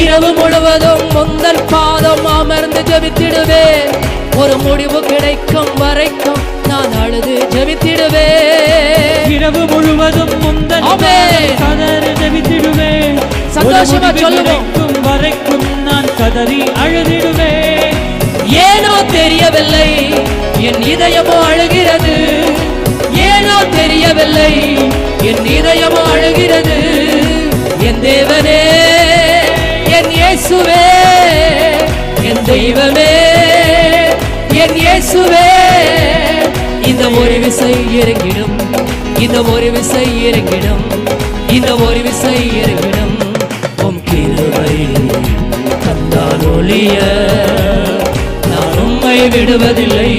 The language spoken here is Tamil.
இரவு முழுவதும் முந்தல் பாதம் அமர்ந்து ஜெபித்திடுவேன். ஒரு முடிவு கிடைக்கும் வரைக்கும் நான் அழுது ஜெபித்திடுவேன். இரவு முழுவதும் முந்தல் பாதம் கதறி ஜெபித்திடுவேன். சந்தோஷமா சொல்லுவோம். வரைக்கும் நான் கதறி அழுதிடுவேன். ஏனோ தெரியவில்லை என் இதயமோ அழுகிறது. ஏனோ தெரியவில்லை என் இதயமோ அழுகிறது. என் தேவனே, என் இயேசுவே, என் தெய்வமே, என் இயேசுவே, இந்த ஒரு விசை இறங்கிடும், இந்த ஒரு விசை இறங்கிடும், இந்த ஒரு விசை இறங்கிடும். உம் கிருபை தந்தால் ஒழிய நான் உம்மை விடுவதில்லை.